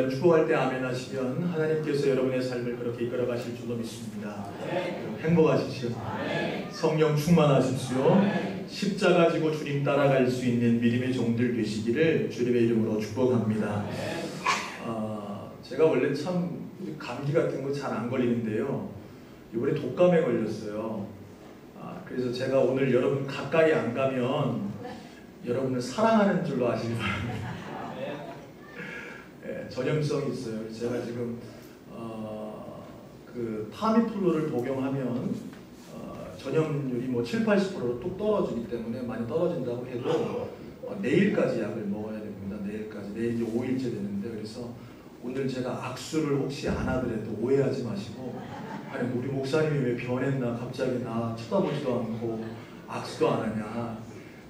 축복할 때 아멘 하시면 하나님께서 여러분의 삶을 그렇게 이끌어 가실 줄로 믿습니다. 행복하십시오. 성령 충만하십시오. 십자가 지고 주님 따라갈 수 있는 믿음의 종들 되시기를 주님의 이름으로 축복합니다. 제가 원래 참 감기 같은 거 잘 안 걸리는데요, 이번에 독감에 걸렸어요. 그래서 제가 오늘 여러분 가까이 안 가면 여러분을 사랑하는 줄로 아시기 바랍니다. 전염성이 있어요. 제가 지금 그 타미플루를 복용하면 전염률이 뭐 7~80%로 뚝 떨어지기 때문에 많이 떨어진다고 해도 내일까지 약을 먹어야 됩니다. 내일까지. 내일 이제 5일째 되는데, 그래서 오늘 제가 악수를 혹시 안 하더라도 오해하지 마시고, 아니 우리 목사님이 왜 변했나, 갑자기 나 쳐다보지도 않고 악수도 안 하냐.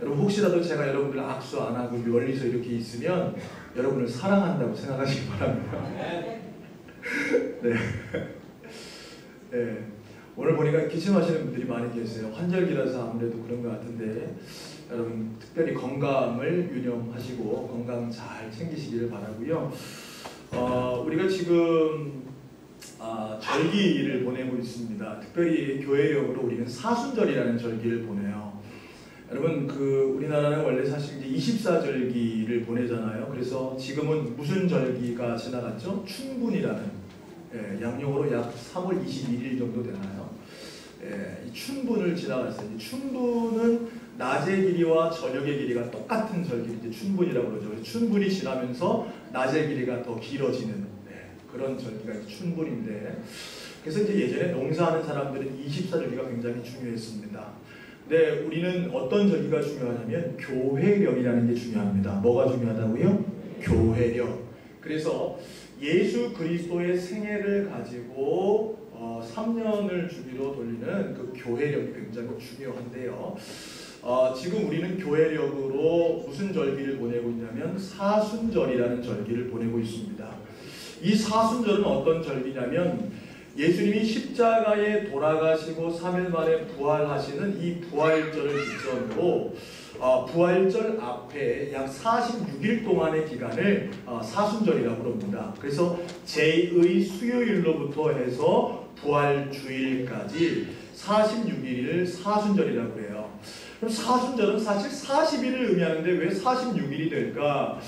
여러분 혹시라도 제가 여러분들 악수 안 하고 멀리서 이렇게 있으면 여러분을 사랑한다고 생각하시기 바랍니다. 네. 네. 오늘 보니까 기침하시는 분들이 많이 계세요. 환절기라서 아무래도 그런 것 같은데, 여러분 특별히 건강을 유념하시고 건강 잘 챙기시기를 바라고요. 우리가 지금 절기를 보내고 있습니다. 특별히 교회력으로 우리는 사순절이라는 절기를 보내요. 여러분 우리나라는 원래 사실 이제 24절기를 보내잖아요. 그래서 지금은 무슨 절기가 지나갔죠? 춘분이라는, 양력으로 약 3월 21일 정도 되나요? 이 춘분을 지나갔어요. 이 춘분은 낮의 길이와 저녁의 길이가 똑같은 절기를 이제 춘분이라고 그러죠. 그래서 춘분이 지나면서 낮의 길이가 더 길어지는 그런 절기가 춘분인데, 그래서 이제 예전에 농사하는 사람들은 24절기가 굉장히 중요했습니다. 네, 우리는 어떤 절기가 중요하냐면 교회력이라는 게 중요합니다. 뭐가 중요하다고요? 교회력. 그래서 예수 그리스도의 생애를 가지고 3년을 주기로 돌리는 그 교회력이 굉장히 중요한데요. 지금 우리는 교회력으로 무슨 절기를 보내고 있냐면 사순절이라는 절기를 보내고 있습니다. 이 사순절은 어떤 절기냐면 예수님이 십자가에 돌아가시고 3일 만에 부활하시는 이 부활절을 기점으로 부활절 앞에 약 46일 동안의 기간을 사순절이라고 합니다. 그래서 제2의 수요일로부터 해서 부활주일까지 46일을 사순절이라고 해요. 그럼 사순절은 사실 40일을 의미하는데 왜 46일이 될까?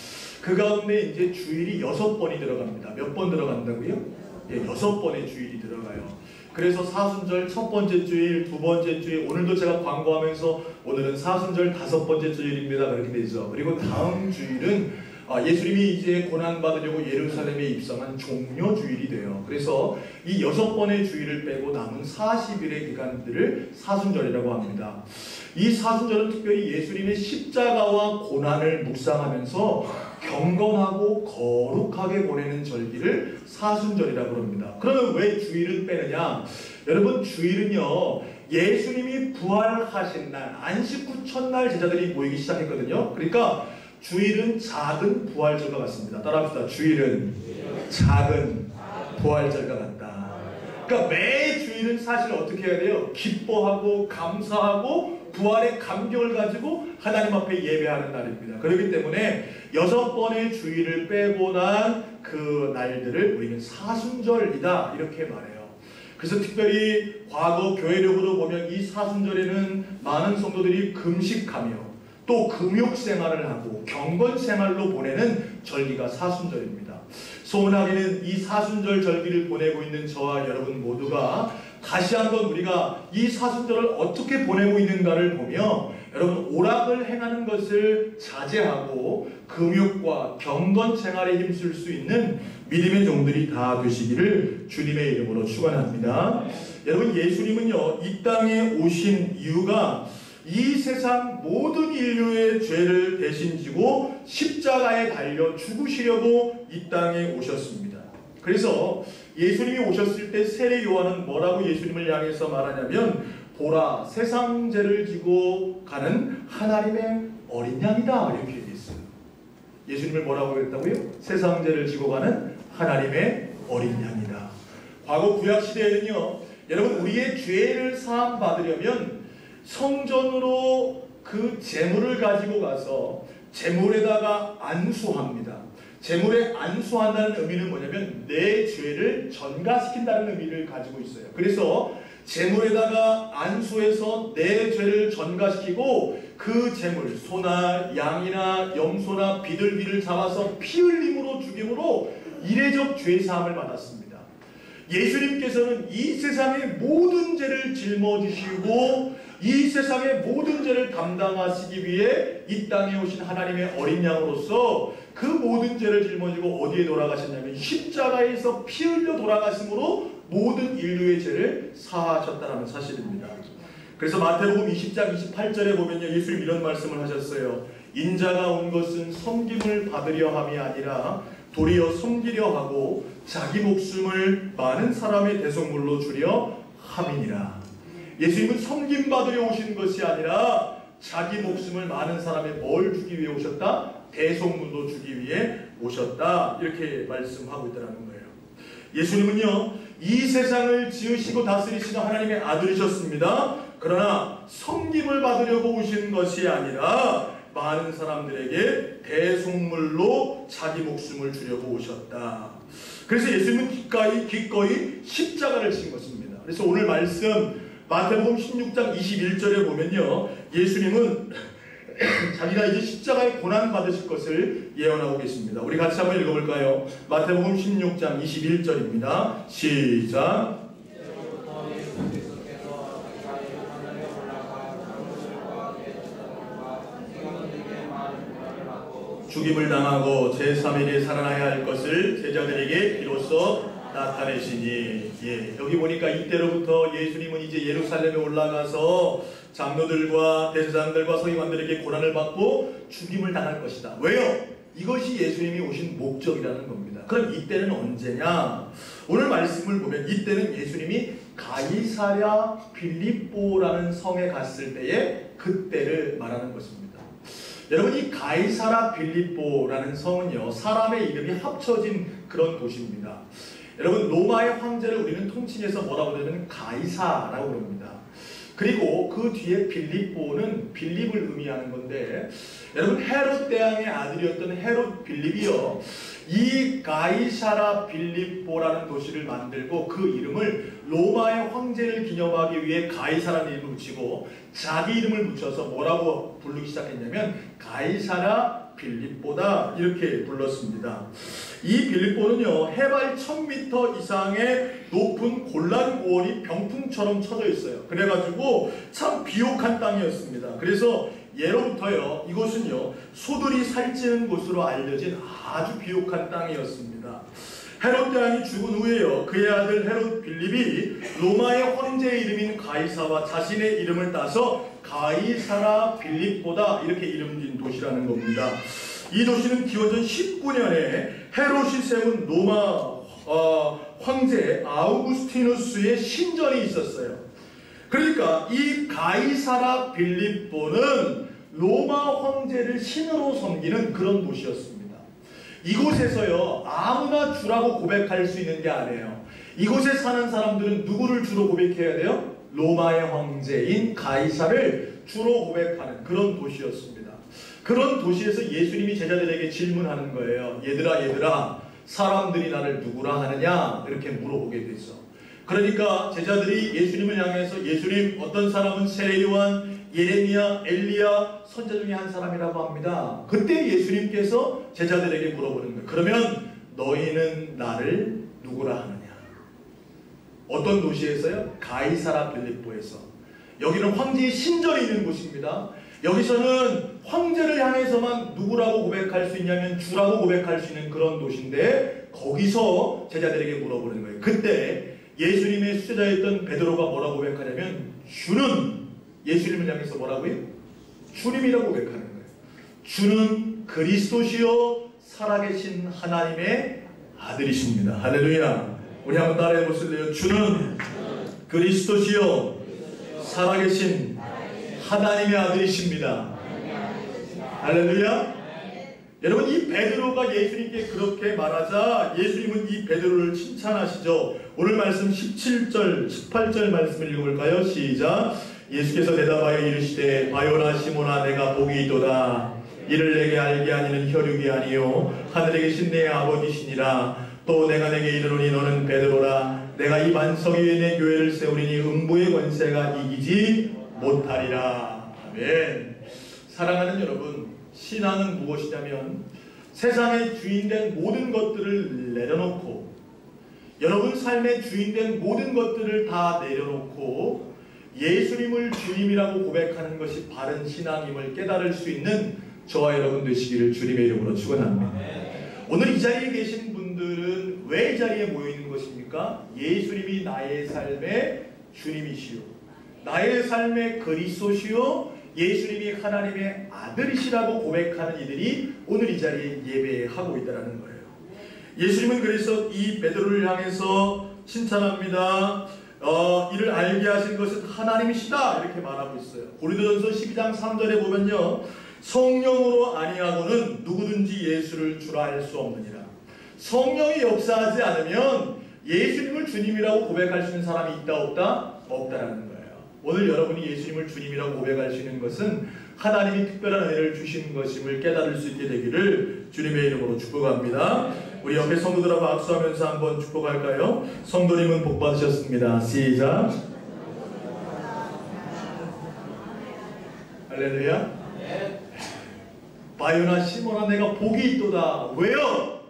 그 가운데 이제 주일이 6번이 들어갑니다. 몇 번 들어간다고요? 6번의 주일이 들어가요. 그래서 사순절 첫 번째 주일, 두 번째 주일, 오늘도 제가 광고하면서 오늘은 사순절 5번째 주일입니다. 그렇게 되죠. 그리고 다음 주일은 예수님이 이제 고난받으려고 예루살렘에 입성한 종려 주일이 돼요. 그래서 이 6번의 주일을 빼고 남은 40일의 기간들을 사순절이라고 합니다. 이 사순절은 특별히 예수님의 십자가와 고난을 묵상하면서 경건하고 거룩하게 보내는 절기를 사순절이라고 합니다. 그러면 왜 주일은 빼느냐? 여러분 주일은요, 예수님이 부활하신 날, 안식 후 첫날 제자들이 모이기 시작했거든요. 그러니까 주일은 작은 부활절과 같습니다. 따라합시다. 주일은 작은 부활절과 같다. 그러니까 매 주일은 사실 어떻게 해야 돼요? 기뻐하고 감사하고 부활의 감격을 가지고 하나님 앞에 예배하는 날입니다. 그렇기 때문에 6번의 주일을 빼고 난 그 날들을 우리는 사순절이다 이렇게 말해요. 그래서 특별히 과거 교회력으로 보면 이 사순절에는 많은 성도들이 금식하며 또 금욕생활을 하고 경건생활로 보내는 절기가 사순절입니다. 소문하기는 이 사순절 절기를 보내고 있는 저와 여러분 모두가 다시 한번 우리가 이 사순절을 어떻게 보내고 있는가를 보며 여러분 오락을 행하는 것을 자제하고 금욕과 경건생활에 힘쓸 수 있는 믿음의 종들이 다 되시기를 주님의 이름으로 축원합니다. 여러분 예수님은요, 이 땅에 오신 이유가 이 세상 모든 인류의 죄를 대신 지고 십자가에 달려 죽으시려고 이 땅에 오셨습니다. 그래서 예수님이 오셨을 때 세례 요한은 뭐라고 예수님을 향해서 말하냐면 보라 세상 죄를 지고 가는 하나님의 어린 양이다 이렇게 얘기했어요. 예수님을 뭐라고 했다고요? 세상 죄를 지고 가는 하나님의 어린 양이다. 과거 구약 시대에는요, 여러분 우리의 죄를 사함 받으려면 성전으로 그 제물을 가지고 가서 제물에다가 안수합니다. 제물에 안수한다는 의미는 뭐냐면 내 죄를 전가시킨다는 의미를 가지고 있어요. 그래서 제물에다가 안수해서 내 죄를 전가시키고 그 제물, 소나 양이나 염소나 비둘기를 잡아서 피 흘림으로 죽임으로 이례적 죄사함을 받았습니다. 예수님께서는 이 세상의 모든 죄를 짊어지시고 이 세상의 모든 죄를 담당하시기 위해 이 땅에 오신 하나님의 어린 양으로서 그 모든 죄를 짊어지고 어디에 돌아가셨냐면 십자가에서 피 흘려 돌아가심으로 모든 인류의 죄를 사하셨다는 사실입니다. 그래서 마태복음 20장 28절에 보면요, 예수님 이런 말씀을 하셨어요. 인자가 온 것은 섬김을 받으려 함이 아니라 도리어 섬기려 하고 자기 목숨을 많은 사람의 대속물로 주려 함이니라. 예수님은 섬김받으려 오신 것이 아니라 자기 목숨을 많은 사람의 뭘 주기 위해 오셨다? 대속물로 주기 위해 오셨다. 이렇게 말씀하고 있다는 거예요. 예수님은요, 이 세상을 지으시고 다스리시는 하나님의 아들이셨습니다. 그러나 섬김을 받으려고 오신 것이 아니라 많은 사람들에게 대속물로 자기 목숨을 주려고 오셨다. 그래서 예수님은 기꺼이 십자가를 진 것입니다. 그래서 오늘 말씀 마태복음 16장 21절에 보면요, 예수님은 자기가 이제 십자가에 고난 받으실 것을 예언하고 계십니다. 우리 같이 한번 읽어볼까요? 마태복음 16장 21절입니다. 시작. 죽임을 당하고 제3일에 살아나야 할 것을 제자들에게 비로소 나타내시니. 예, 여기 보니까 이때로부터 예수님은 이제 예루살렘에 올라가서 장로들과 대제사장들과 서기관들에게 고난을 받고 죽임을 당할 것이다. 왜요? 이것이 예수님이 오신 목적이라는 겁니다. 그럼 이때는 언제냐? 오늘 말씀을 보면 이때는 예수님이 가이사랴 빌립보라는 성에 갔을 때에 그때를 말하는 것입니다. 여러분, 이 가이사랴 빌립보라는 성은요, 사람의 이름이 합쳐진 그런 도시입니다. 여러분, 로마의 황제를 우리는 통칭해서 뭐라고 그러냐면 가이사라고 그럽니다. 그리고 그 뒤에 빌립보는 빌립을 의미하는 건데, 여러분, 헤롯 대왕의 아들이었던 헤롯 빌립이요, 이 가이사랴 빌립보라는 도시를 만들고 그 이름을 로마의 황제를 기념하기 위해 가이사라는 이름을 붙이고 자기 이름을 붙여서 뭐라고 부르기 시작했냐면 가이사랴 빌립보다 이렇게 불렀습니다. 이 빌립보는요, 해발 1000m 이상의 높은 골란고원이 병풍처럼 쳐져 있어요. 그래가지고 참 비옥한 땅이었습니다. 그래서 예로부터요, 이곳은요, 소들이 살찌는 곳으로 알려진 아주 비옥한 땅이었습니다. 헤롯 대왕이 죽은 후에요, 그의 아들 헤롯 빌립이 로마의 황제의 이름인 가이사와 자신의 이름을 따서 가이사랴 빌립보다 이렇게 이름진 도시라는 겁니다. 이 도시는 기원전 19년에 헤롯이 세운 로마 황제 아우구스티누스의 신전이 있었어요. 그러니까 이 가이사랴 빌립보는 로마 황제를 신으로 섬기는 그런 도시였습니다. 이곳에서요, 아무나 주라고 고백할 수 있는 게 아니에요. 이곳에 사는 사람들은 누구를 주로 고백해야 돼요? 로마의 황제인 가이사를 주로 고백하는 그런 도시였습니다. 그런 도시에서 예수님이 제자들에게 질문하는 거예요. 얘들아, 사람들이 나를 누구라 하느냐? 이렇게 물어보게 됐어. 그러니까 제자들이 예수님을 향해서, 예수님, 어떤 사람은 세례요한, 예레미야, 엘리야, 선자 중에 한 사람이라고 합니다. 그때 예수님께서 제자들에게 물어보는 거예요. 그러면 너희는 나를 누구라 하느냐? 어떤 도시에서요? 가이사랴 빌립보에서. 여기는 황제의 신전이 있는 곳입니다. 여기서는 황제를 향해서만 누구라고 고백할 수 있냐면 주라고 고백할 수 있는 그런 도시인데, 거기서 제자들에게 물어보는 거예요. 그때 예수님의 수제자였던 베드로가 뭐라고 고백하냐면 주는, 예수님을 향해서 뭐라고요? 주님이라고 고백하는 거예요. 주는 그리스도시요 살아계신 하나님의 아들이십니다. 할렐루야. 우리 한번 따라해 보실래요? 주는 그리스도시요 살아계신 하나님의 아들이십니다. 할렐루야. 여러분, 이 베드로가 예수님께 그렇게 말하자 예수님은 이 베드로를 칭찬하시죠. 오늘 말씀 17절 18절 말씀을 읽어볼까요? 시작. 예수께서 대답하여 이르시되 바요나 시몬아, 내가 복이 있도다. 이를 내게 알게 하니는 혈육이 아니요 하늘에 계신 내 아버지시니라. 또 내가 내게 이르노니 너는 베드로라. 내가 이 반석 위에 내 교회를 세우리니 음부의 권세가 이기지 못하리라. 아멘. 사랑하는 여러분, 신앙은 무엇이냐면 세상의 주인된 모든 것들을 내려놓고, 여러분 삶의 주인된 모든 것들을 다 내려놓고 예수님을 주님이라고 고백하는 것이 바른 신앙임을 깨달을 수 있는 저와 여러분 되시기를 주님의 이름으로 축원합니다. 오늘 이 자리에 계신 분들은 왜 이 자리에 모여 있는 것입니까? 예수님이 나의 삶의 주님이시요, 나의 삶의 그리스도시요, 예수님이 하나님의 아들이시라고 고백하는 이들이 오늘 이 자리에 예배하고 있다는 거예요. 예수님은 그래서 이 베드로를 향해서 칭찬합니다. 이를 알게 하신 것은 하나님이시다 이렇게 말하고 있어요. 고린도전서 12장 3절에 보면요, 성령으로 아니하고는 누구든지 예수를 주라 할 수 없느니라. 성령이 역사하지 않으면 예수님을 주님이라고 고백할 수 있는 사람이 있다 없다? 없다라는 거예요. 오늘 여러분이 예수님을 주님이라고 고백할 수 있는 것은 하나님이 특별한 은혜를 주신 것임을 깨달을 수 있게 되기를 주님의 이름으로 축복합니다. 우리 옆에 성도들하고 악수하면서 한번 축복할까요? 성도님은 복 받으셨습니다. 시작. 할렐루야. 바요나 시몬아 내가 복이 있도다. 왜요?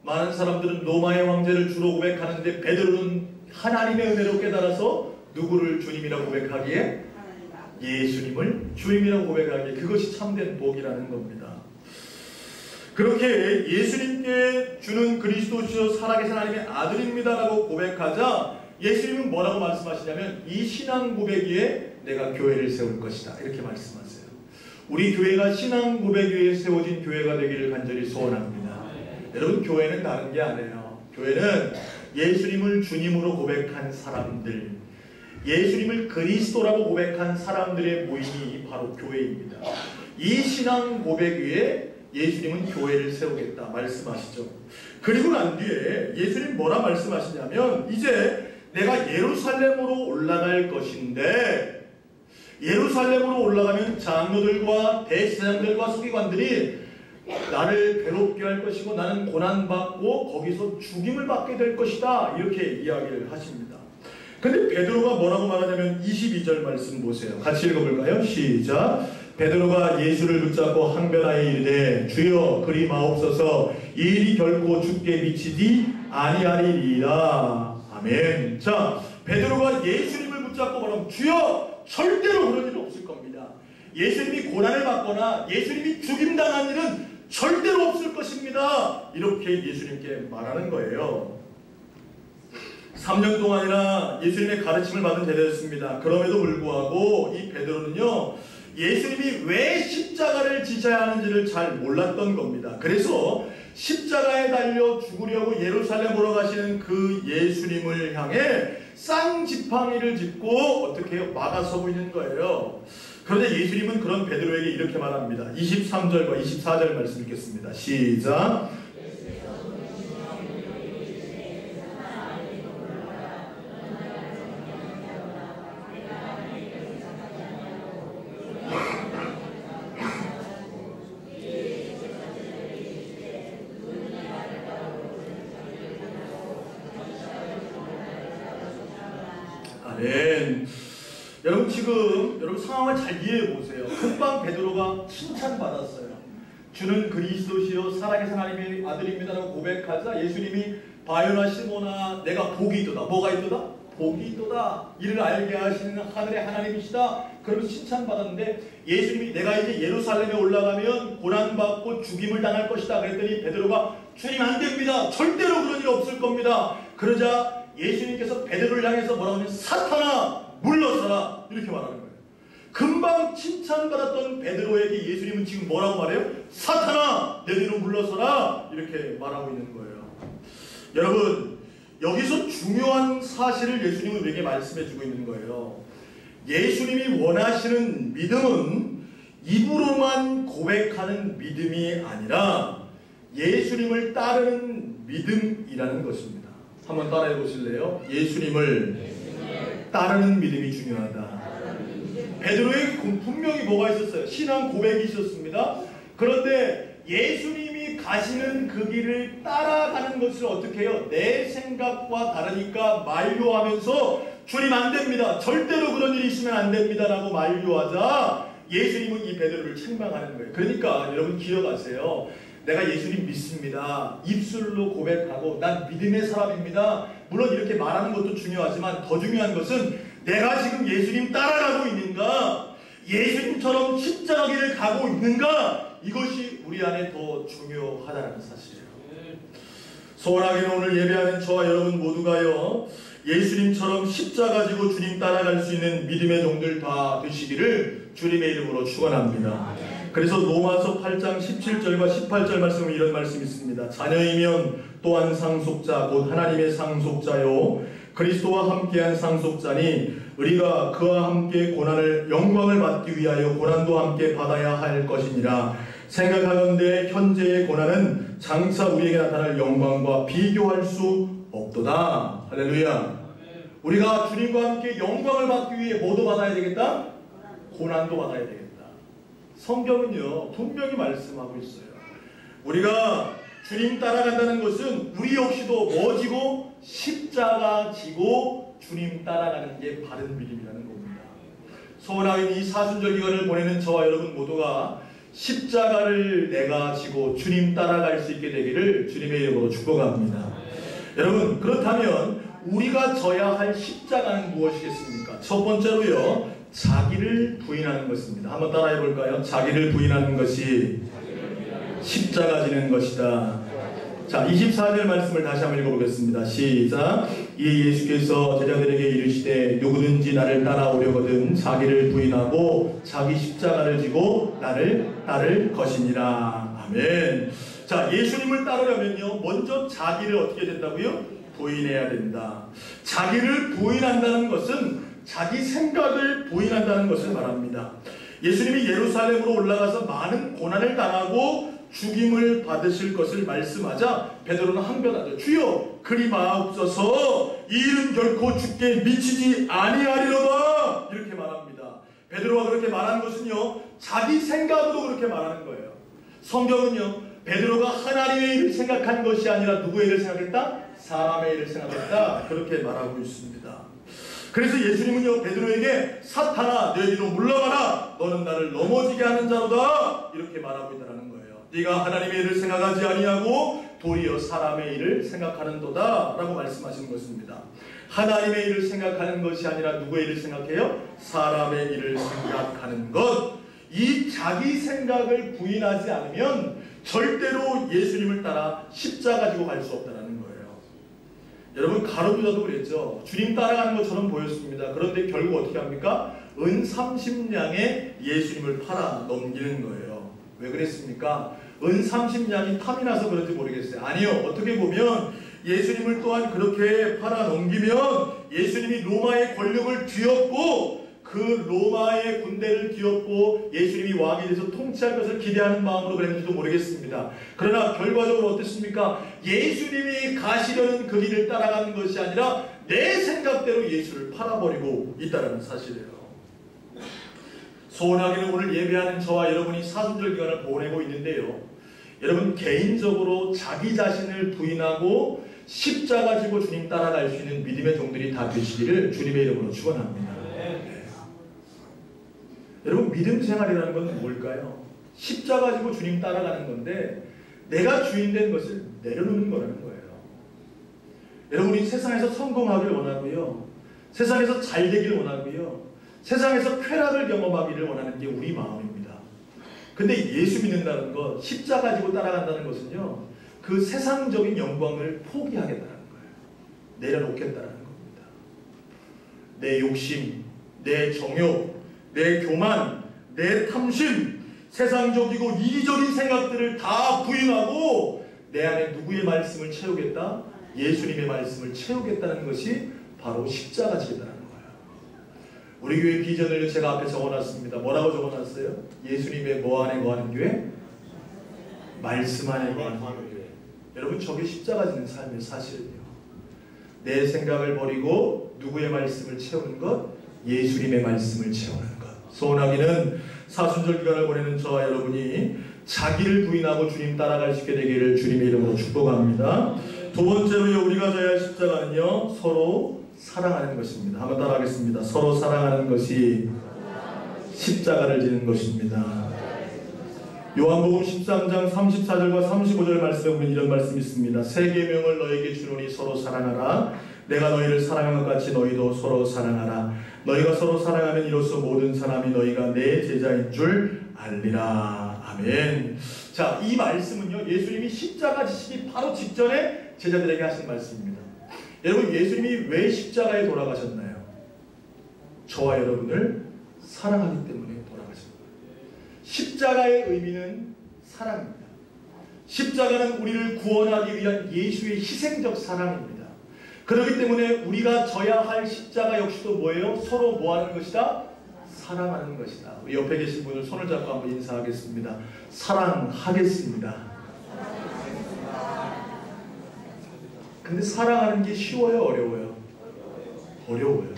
많은 사람들은 로마의 황제를 주로 고백하는데 베드로는 하나님의 은혜로 깨달아서 누구를 주님이라고 고백하기에? 예수님을 주님이라고 고백하기에 그것이 참된 복이라는 겁니다. 그렇게 예수님께 주는 그리스도시요 살아계신 하나님의 아들입니다라고 고백하자 예수님은 뭐라고 말씀하시냐면 이 신앙 고백 위에 내가 교회를 세울 것이다 이렇게 말씀하세요. 우리 교회가 신앙 고백 위에 세워진 교회가 되기를 간절히 소원합니다. 여러분, 교회는 다른 게 아니에요. 교회는 예수님을 주님으로 고백한 사람들, 예수님을 그리스도라고 고백한 사람들의 모임이 바로 교회입니다. 이 신앙 고백 위에 예수님은 교회를 세우겠다 말씀하시죠. 그리고 난 뒤에 예수님 뭐라 말씀하시냐면 이제 내가 예루살렘으로 올라갈 것인데, 예루살렘으로 올라가면 장로들과 대제사장들과 서기관들이 나를 괴롭게 할 것이고 나는 고난받고 거기서 죽임을 받게 될 것이다 이렇게 이야기를 하십니다. 근데 베드로가 뭐라고 말하냐면 22절 말씀 보세요. 같이 읽어볼까요? 시작. 베드로가 예수를 붙잡고 항변하여 이르되 주여 그리 마옵소서, 이 일이 결코 죽게 미치지 아니하리이다. 아멘. 자, 베드로가 예수님을 붙잡고 말하면 주여 절대로 그런 일은 없을 겁니다. 예수님이 고난을 받거나 예수님이 죽임당한 일은 절대로 없을 것입니다. 이렇게 예수님께 말하는 거예요. 3년 동안이나 예수님의 가르침을 받은 제자였습니다. 그럼에도 불구하고 이 베드로는요, 예수님이 왜 십자가를 지셔야 하는지를 잘 몰랐던 겁니다. 그래서 십자가에 달려 죽으려고 예루살렘으로 가시는 그 예수님을 향해 쌍지팡이를 짚고 어떻게 해요? 막아서고 있는 거예요. 그런데 예수님은 그런 베드로에게 이렇게 말합니다. 23절과 24절 말씀 읽겠습니다. 시작. 아멘. 여러분 지금 여러분 상황을 잘 이해해 보세요. 금방 베드로가 칭찬받았어요. 주는 그리스도시요 살아계신 하나님의 아들입니다라고 고백하자 예수님이 바요나 시몬아 내가 복이 있도다. 뭐가 있도다? 복이 있도다. 이를 알게 하시는 하늘의 하나님이시다. 그러면서 칭찬받았는데 예수님이 내가 이제 예루살렘에 올라가면 고난받고 죽임을 당할 것이다. 그랬더니 베드로가 주님 안 됩니다. 절대로 그런 일 없을 겁니다. 그러자 예수님께서 베드로를 향해서 뭐라고 하면 사탄아 물러서라 이렇게 말하는 거예요. 금방 칭찬받았던 베드로에게 예수님은 지금 뭐라고 말해요? 사탄아 내 뒤로 물러서라 이렇게 말하고 있는 거예요. 여러분 여기서 중요한 사실을 예수님은 우리에게 말씀해 주고 있는 거예요. 예수님이 원하시는 믿음은 입으로만 고백하는 믿음이 아니라 예수님을 따르는 믿음이라는 것입니다. 한번 따라해 보실래요? 예수님을 따르는 믿음이 중요하다. 베드로의 분명히 뭐가 있었어요? 신앙 고백이 있었습니다. 그런데 예수님이 가시는 그 길을 따라가는 것을 어떻게 해요? 내 생각과 다르니까 만류하면서 주님 안 됩니다. 절대로 그런 일이 있으면 안 됩니다. 라고 만류하자 예수님은 이 베드로를 책망하는 거예요. 그러니까 여러분 기억하세요. 내가 예수님 믿습니다. 입술로 고백하고 난 믿음의 사람입니다. 물론 이렇게 말하는 것도 중요하지만 더 중요한 것은 내가 지금 예수님 따라가고 있는가? 예수님처럼 십자가 길을 가고 있는가? 이것이 우리 안에 더 중요하다는 사실이에요. 소원하기는 오늘 예배하는 저와 여러분 모두가요, 예수님처럼 십자가 지고 주님 따라갈 수 있는 믿음의 종들 다 되시기를 주님의 이름으로 축원합니다. 그래서 로마서 8장 17절과 18절 말씀에 이런 말씀이 있습니다. 자녀이면 또한 상속자 곧 하나님의 상속자요 그리스도와 함께한 상속자니 우리가 그와 함께 고난을 영광을 받기 위하여 고난도 함께 받아야 할 것이니라. 생각하건대 현재의 고난은 장차 우리에게 나타날 영광과 비교할 수 없도다. 할렐루야. 우리가 주님과 함께 영광을 받기 위해 뭐도 받아야 되겠다? 고난도 받아야 되겠다. 성경은요 분명히 말씀하고 있어요. 우리가 주님 따라간다는 것은 우리 역시도 뭐 지고? 십자가 지고 주님 따라가는 게 바른 믿음이라는 겁니다. 소원하긴 이 사순절 기간을 보내는 저와 여러분 모두가 십자가를 내가 지고 주님 따라갈 수 있게 되기를 주님의 이름으로 축복합니다. 여러분 그렇다면 우리가 져야 할 십자가는 무엇이겠습니까? 첫 번째로요 자기를 부인하는 것입니다. 한번 따라해 볼까요? 자기를 부인하는 것이 십자가 지는 것이다. 자, 24절 말씀을 다시 한번 읽어보겠습니다. 시작. 이 예수께서 제자들에게 이르시되 누구든지 나를 따라오려거든 자기를 부인하고 자기 십자가를 지고 나를 따를 것이니라. 아멘. 자, 예수님을 따르려면요 먼저 자기를 어떻게 된다고요? 부인해야 된다. 자기를 부인한다는 것은 자기 생각을 부인한다는 것을 말합니다. 예수님이 예루살렘으로 올라가서 많은 고난을 당하고 죽임을 받으실 것을 말씀하자 베드로는 항변하죠. 주여 그리 마옵소서 이 일은 결코 죽게 미치지 아니하리로다. 이렇게 말합니다. 베드로가 그렇게 말한 것은요 자기 생각으로 그렇게 말하는 거예요. 성경은요 베드로가 하나님의 일을 생각한 것이 아니라 누구의 일을 생각했다? 사람의 일을 생각했다. 그렇게 말하고 있습니다. 그래서 예수님은요 베드로에게 사탄아 내 뒤로 물러가라 너는 나를 넘어지게 하는 자로다 이렇게 말하고 있다는 거예요. 네가 하나님의 일을 생각하지 아니하고 도리어 사람의 일을 생각하는도다 라고 말씀하시는 것입니다. 하나님의 일을 생각하는 것이 아니라 누구의 일을 생각해요? 사람의 일을 생각하는 것. 이 자기 생각을 부인하지 않으면 절대로 예수님을 따라 십자가 지고 갈 수 없다는 거예요. 여러분 가룟유다도 그랬죠. 주님 따라가는 것처럼 보였습니다. 그런데 결국 어떻게 합니까? 은 30냥에 예수님을 팔아 넘기는 거예요. 왜 그랬습니까? 은 30냥이 탐이 나서 그런지 모르겠어요. 아니요. 어떻게 보면 예수님을 또한 그렇게 팔아 넘기면 예수님이 로마의 권력을 뒤엎고 그 로마의 군대를 뒤엎고 예수님이 왕이 돼서 통치할 것을 기대하는 마음으로 그랬는지도 모르겠습니다. 그러나 결과적으로 어땠습니까? 예수님이 가시려는 그 길을 따라가는 것이 아니라 내 생각대로 예수를 팔아버리고 있다는 사실이에요. 소원하기는 오늘 예배하는 저와 여러분이 사순절 기간을 보내고 있는데요. 여러분 개인적으로 자기 자신을 부인하고 십자가 지고 주님 따라갈 수 있는 믿음의 종들이 다 되시기를 주님의 이름으로 축원합니다. 여러분 믿음 생활이라는 건 뭘까요? 십자가 지고 주님 따라가는 건데 내가 주인된 것을 내려놓는 거라는 거예요. 여러분이 세상에서 성공하길 원하고요. 세상에서 잘 되길 원하고요. 세상에서 쾌락을 경험하기를 원하는 게 우리 마음입니다. 근데 예수 믿는다는 것, 십자가 지고 따라간다는 것은요. 그 세상적인 영광을 포기하겠다는 거예요. 내려놓겠다는 겁니다. 내 욕심, 내 정욕, 내 교만, 내 탐심, 세상적이고 이기적인 생각들을 다 부인하고 내 안에 누구의 말씀을 채우겠다? 예수님의 말씀을 채우겠다는 것이 바로 십자가 지겠다는 거예요. 우리 교회 비전을 제가 앞에 적어놨습니다. 뭐라고 적어놨어요? 예수님의 뭐 안에 거하는 교회? 말씀 안에 거하는 교회. 여러분 저게 십자가 지는 삶의 사실은요. 내 생각을 버리고 누구의 말씀을 채우는 것? 예수님의 말씀을 채우는 것. 소원하기는 사순절 기간을 보내는 저와 여러분이 자기를 부인하고 주님 따라갈 수 있게 되기를 주님의 이름으로 축복합니다. 두 번째로요, 우리가 져야 할 십자가는요, 서로 사랑하는 것입니다. 한번 따라하겠습니다. 서로 사랑하는 것이 십자가를 지는 것입니다. 요한복음 13장 34절과 35절 말씀에 보면 이런 말씀이 있습니다. 새 계명을 너에게 주노니 서로 사랑하라. 내가 너희를 사랑한 것 같이 너희도 서로 사랑하라. 너희가 서로 사랑하면 이로써 모든 사람이 너희가 내 제자인 줄 알리라. 아멘. 자, 이 말씀은요, 예수님이 십자가 지시기 바로 직전에 제자들에게 하신 말씀입니다. 여러분, 예수님이 왜 십자가에 돌아가셨나요? 저와 여러분을 사랑하기 때문에 돌아가신 거예요. 십자가의 의미는 사랑입니다. 십자가는 우리를 구원하기 위한 예수의 희생적 사랑입니다. 그렇기 때문에 우리가 져야 할 십자가 역시도 뭐예요? 서로 뭐하는 것이다? 사랑하는 것이다. 우리 옆에 계신 분을 손을 잡고 한번 인사하겠습니다. 사랑하겠습니다. 근데 사랑하는 게 쉬워요? 어려워요? 어려워요.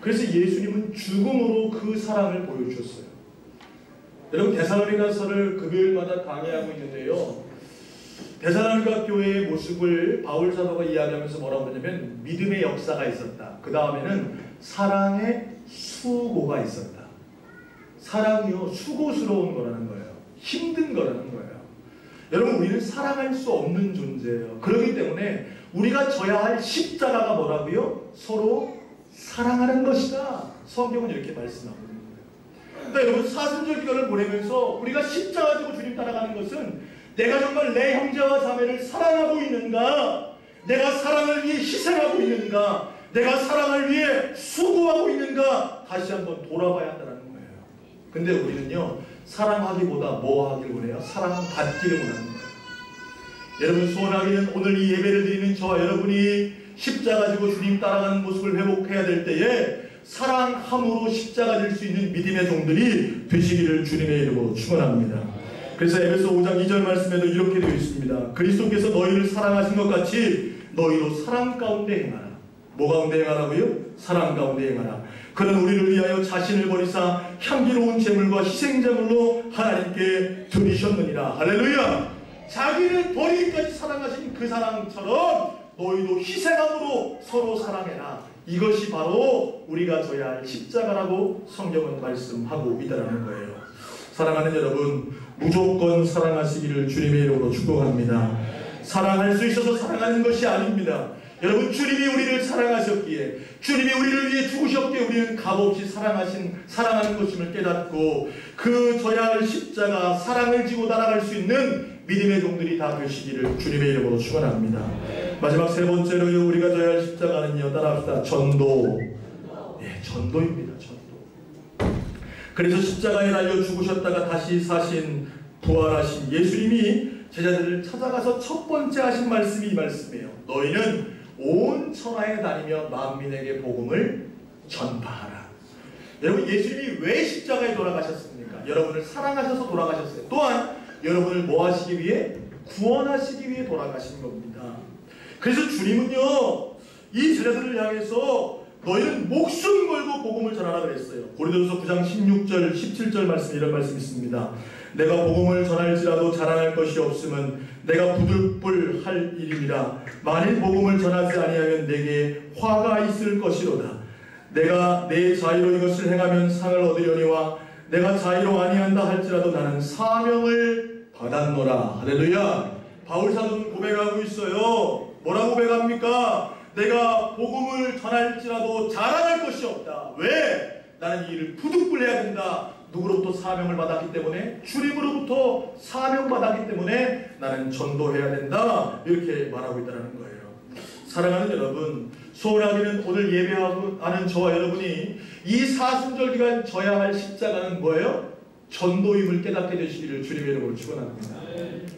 그래서 예수님은 죽음으로 그 사랑을 보여주셨어요. 여러분, 데살로니가서를 금요일마다 강의하고 있는데요, 데살로니가 교회의 모습을 바울 사도가 이야기하면서 뭐라고 하냐면 믿음의 역사가 있었다. 그 다음에는 사랑의 수고가 있었다. 사랑이요, 수고스러운 거라는 거예요. 힘든 거라는 거예요. 여러분, 우리는 사랑할 수 없는 존재예요. 그렇기 때문에 우리가 져야 할 십자가가 뭐라고요? 서로 사랑하는 것이다. 성경은 이렇게 말씀하고 있는 거예요. 그러니까 여러분, 사순절 기간을 보내면서 우리가 십자가 지고 주님 따라가는 것은 내가 정말 내 형제와 자매를 사랑하고 있는가? 내가 사랑을 위해 희생하고 있는가? 내가 사랑을 위해 수고하고 있는가? 다시 한번 돌아봐야 한다는 거예요. 근데 우리는요, 사랑하기보다 뭐 하길 원해요? 사랑받기를 원하는 거예요. 여러분, 소원하기는 오늘 이 예배를 드리는 저와 여러분이 십자가 지고 주님 따라가는 모습을 회복해야 될 때에 사랑함으로 십자가 질 수 있는 믿음의 종들이 되시기를 주님의 이름으로 축원합니다. 그래서 에베소 5장 2절 말씀에도 이렇게 되어 있습니다. 그리스도께서 너희를 사랑하신 것 같이 너희도 사랑 가운데 행하라. 뭐 가운데 행하라고요? 사랑 가운데 행하라. 그는 우리를 위하여 자신을 버리사 향기로운 제물과 희생제물로 하나님께 드리셨느니라. 할렐루야. 자기를 버리기까지 사랑하신 그 사랑처럼 너희도 희생함으로 서로 사랑해라. 이것이 바로 우리가 져야 할 십자가라고 성경은 말씀하고 있다는 거예요. 사랑하는 여러분, 무조건 사랑하시기를 주님의 이름으로 축복합니다. 사랑할 수 있어서 사랑하는 것이 아닙니다. 여러분, 주님이 우리를 사랑하셨기에, 주님이 우리를 위해 죽으셨기에 우리는 값없이 사랑하는 것임을 깨닫고 그 져야 할 십자가, 사랑을 지고 날아갈 수 있는 믿음의 종들이 다 되시기를 주님의 이름으로 축원합니다. 마지막 세 번째로 우리가 져야 할 십자가는요, 따라합시다. 전도. 예, 전도입니다. 전도. 그래서 십자가에 달려 죽으셨다가 다시 사신, 부활하신 예수님이 제자들을 찾아가서 첫 번째 하신 말씀이 이 말씀이에요. 너희는 온 천하에 다니며 만민에게 복음을 전파하라. 여러분, 예수님이 왜 십자가에 돌아가셨습니까? 여러분을 사랑하셔서 돌아가셨어요. 또한 여러분을 뭐 하시기 위해? 구원하시기 위해 돌아가신 겁니다. 그래서 주님은요, 이 제자들을 향해서 너희는 목숨 걸고 복음을 전하라 그랬어요. 고린도전서 9장 16절 17절 말씀, 이런 말씀이 있습니다. 내가 복음을 전할지라도 자랑할 것이 없으면 내가 부들불할 일이라. 만일 복음을 전하지 아니하면 내게 화가 있을 것이로다. 내가 내 자유로 이것을 행하면 상을 얻으려니와 내가 자유로 아니한다 할지라도 나는 사명을 받았노라. 할렐루야. 바울 사도는 고백하고 있어요. 뭐라고 고백합니까? 내가 복음을 전할지라도 자랑할 것이 없다. 왜? 나는 이 일을 부득불해야 된다. 누구로부터 사명을 받았기 때문에, 주님으로부터 사명받았기 때문에 나는 전도해야 된다. 이렇게 말하고 있다는 거예요. 사랑하는 여러분, 소원하기는 오늘 예배하는 저와 여러분이 이 사순절 기간 져야 할 십자가는 뭐예요? 전도임을 깨닫게 되시기를 주님의 이름으로 축원합니다.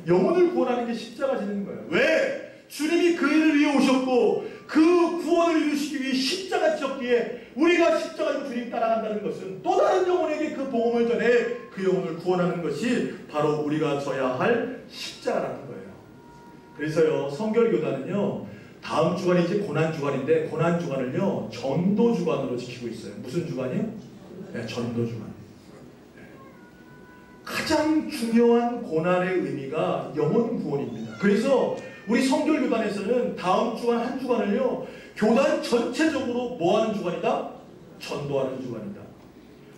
영혼을 구원하는 게 십자가 지는 거예요. 왜? 주님이 그 일을 위해 오셨고 그 구원을 이루시기 위해 십자가 지셨기에 우리가 십자가로 주님 따라간다는 것은 또 다른 영혼에게 그 복음을 전해 그 영혼을 구원하는 것이 바로 우리가 져야 할 십자가라는 거예요. 그래서요, 성결교단은요, 다음 주간이 이제 고난주간인데 고난주간을요 전도주간으로 지키고 있어요. 무슨 주간이요? 네, 전도주간. 가장 중요한 고난의 의미가 영혼 구원입니다. 그래서 우리 성결교단에서는 다음 주간 한 주간을요, 교단 전체적으로 뭐하는 주간이다? 전도하는 주간이다.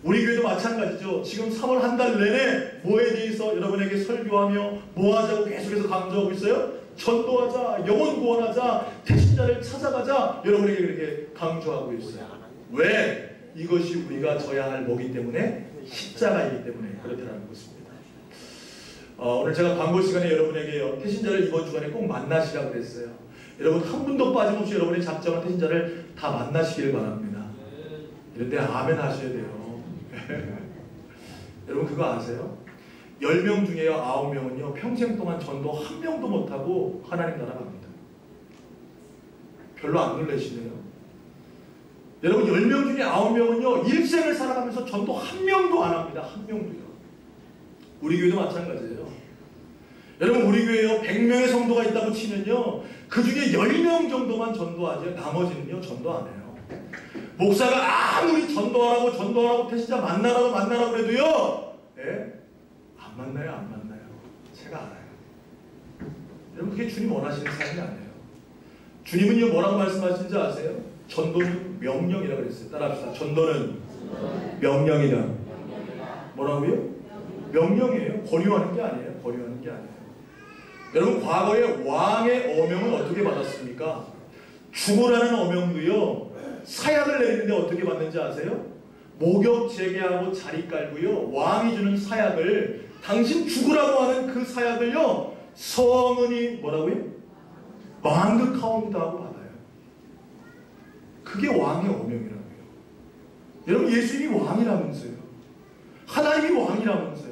우리 교회도 마찬가지죠. 지금 3월 한 달 내내 뭐에 대해서 여러분에게 설교하며 뭐 하자고 계속해서 강조하고 있어요? 전도하자, 영혼 구원하자, 태신자를 찾아가자, 여러분에게 그렇게 강조하고 있어요. 왜? 이것이 우리가 져야 할 뭐기 때문에? 십자가이기 때문에 그렇다는 것입니다. 오늘 제가 광고 시간에 여러분에게요, 태신자를 이번 주간에 꼭 만나시라고 그랬어요. 여러분 한 분도 빠짐없이 여러분의 작정한 태신자를 다 만나시기를 바랍니다. 이럴 때 아멘 하셔야 돼요. 여러분 그거 아세요? 10명 중에요 9명은요 평생 동안 전도 한 명도 못하고 하나님 나라 갑니다. 별로 안 놀라시네요. 여러분 10명 중에 9명은요 일생을 살아가면서 전도 한 명도 안 합니다. 한 명도요. 우리 교회도 마찬가지예요. 여러분 우리 교회요 100명의 성도가 있다고 치면요 그 중에 10명 정도만 전도하죠. 나머지는요 전도 안 해요. 목사가 아무리 전도하라고 태신자 만나라고 그래도요 예? 안 만나요. 제가 알아요. 여러분 그게 주님 원하시는 삶이 아니에요. 주님은요 뭐라고 말씀하시는지 아세요? 전도는 명령이라고 그랬어요. 따라합시다. 전도는 명령이다. 뭐라고요? 명령이에요. 권유하는 게 아니에요. 여러분 과거에 왕의 어명은 어떻게 받았습니까? 죽으라는 어명도요 사약을 내리는데 어떻게 받는지 아세요? 목욕 재개하고 자리 깔고요 왕이 주는 사약을 당신 죽으라고 하는 그 사약을요 성은이 뭐라고요? 만극하옵니다 하고 받아요. 그게 왕의 어명이라고요. 여러분 예수님이 왕이라면서요. 하나님이 왕이라면서요.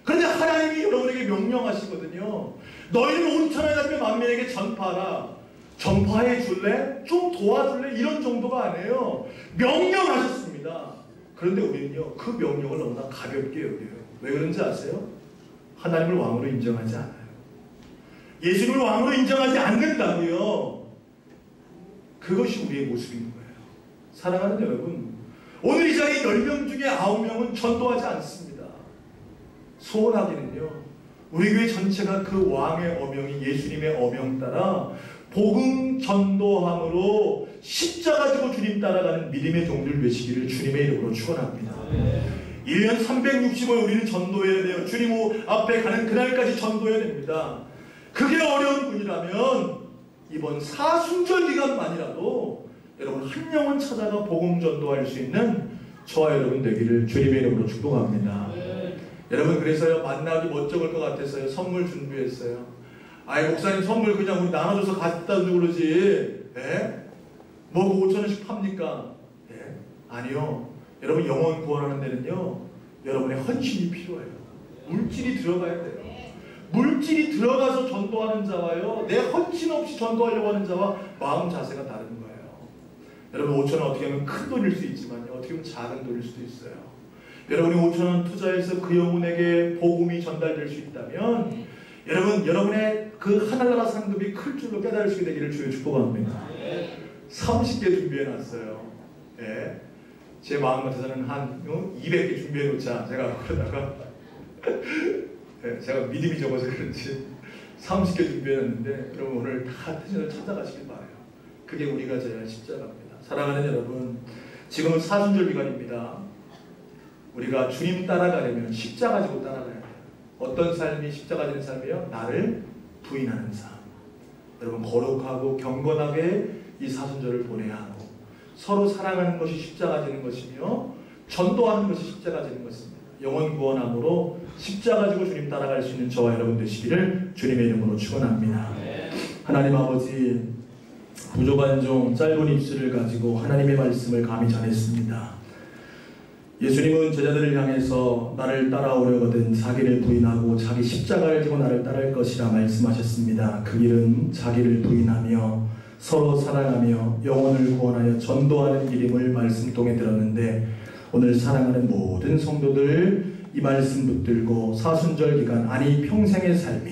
그런데 하나님이 여러분에게 명령하시거든요. 너희는 온 천하에 다니며 만민에게 전파하라. 전파해 줄래? 좀 도와줄래? 이런 정도가 아니에요. 명령하셨습니다. 그런데 우리는요 그 명령을 너무나 가볍게 여겨요. 왜 그런지 아세요? 하나님을 왕으로 인정하지 않아요. 예수님을 왕으로 인정하지 않는다고요. 그것이 우리의 모습인 거예요. 사랑하는 여러분, 오늘 이 자리에 10명 중에 9명은 전도하지 않습니다. 소원하기는요 우리 교회 전체가 그 왕의 어명이 예수님의 어명 따라 복음 전도함으로 십자가 지고 주님 따라가는 믿음의 종들 되시기를 주님의 이름으로 축원합니다. 1년 365일 우리는 전도해야 돼요. 주님 앞에 가는 그날까지 전도해야 됩니다. 그게 어려운 분이라면 이번 사순절 기간만이라도 여러분 한 영혼 찾아가 복음 전도할 수 있는 저와 여러분 되기를 주님의 이름으로 축복합니다. 여러분 그래서요 만나기 멋쩍을 것 같아서요 선물 준비했어요. 아이 목사님 선물 그냥 우리 나눠줘서 갖다 주고 그러지. 예? 뭐 5,000원씩 팝니까? 예? 아니요. 여러분 영혼 구원하는 데는요 여러분의 헌신이 필요해요. 물질이 들어가야 돼요. 물질이 들어가서 전도하는 자와요 내 헌신 없이 전도하려고 하는 자와 마음 자세가 다른 거예요. 여러분 5,000원 어떻게 하면 큰 돈일 수 있지만요 어떻게 보면 작은 돈일 수도 있어요. 여러분이 5,000원 투자해서 그 영혼에게 복음이 전달될 수 있다면 여러분의 그 하늘나라 상급이 클 줄로 깨달을 수 있게 되기를 주여 축복합니다. 30개 준비해놨어요. 예. 제 마음 같아서는 한 200개 준비해놓자. 제가 그러다가 예, 제가 믿음이 적어서 그런지 30개 준비해놨는데 여러분 오늘 다 태신을 찾아가시길 바라요. 그게 우리가 져야 할 십자가입니다. 사랑하는 여러분, 지금은 사순절 기간입니다. 우리가 주님 따라가려면 십자가 지고 따라가야 돼요. 어떤 삶이 십자가 지는 삶이에요? 나를 부인하는 삶. 여러분 거룩하고 경건하게 이 사순절을 보내야 하고 서로 사랑하는 것이 십자가 지는 것이며 전도하는 것이 십자가 지는 것입니다. 영혼 구원함으로 십자가 지고 주님 따라갈 수 있는 저와 여러분 되시기를 주님의 이름으로 축원합니다. 하나님 아버지, 부족한 종 짧은 입술을 가지고 하나님의 말씀을 감히 전했습니다. 예수님은 제자들을 향해서 나를 따라오려거든 자기를 부인하고 자기 십자가를 지고 나를 따를 것이라 말씀하셨습니다. 그 길은 자기를 부인하며 서로 사랑하며 영혼을 구원하여 전도하는 길임을 말씀 통해 들었는데 오늘 사랑하는 모든 성도들 이 말씀 붙들고 사순절 기간 아니 평생의 삶이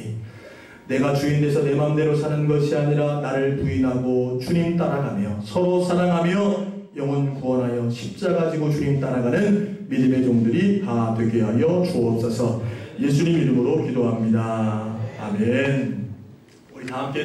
내가 주인 돼서 내 마음대로 사는 것이 아니라 나를 부인하고 주님 따라가며 서로 사랑하며 영혼 구원하여 십자가 지고 주님 따라가는 믿음의 종들이 다 되게 하여 주옵소서. 예수님 이름으로 기도합니다. 아멘. 우리 다 함께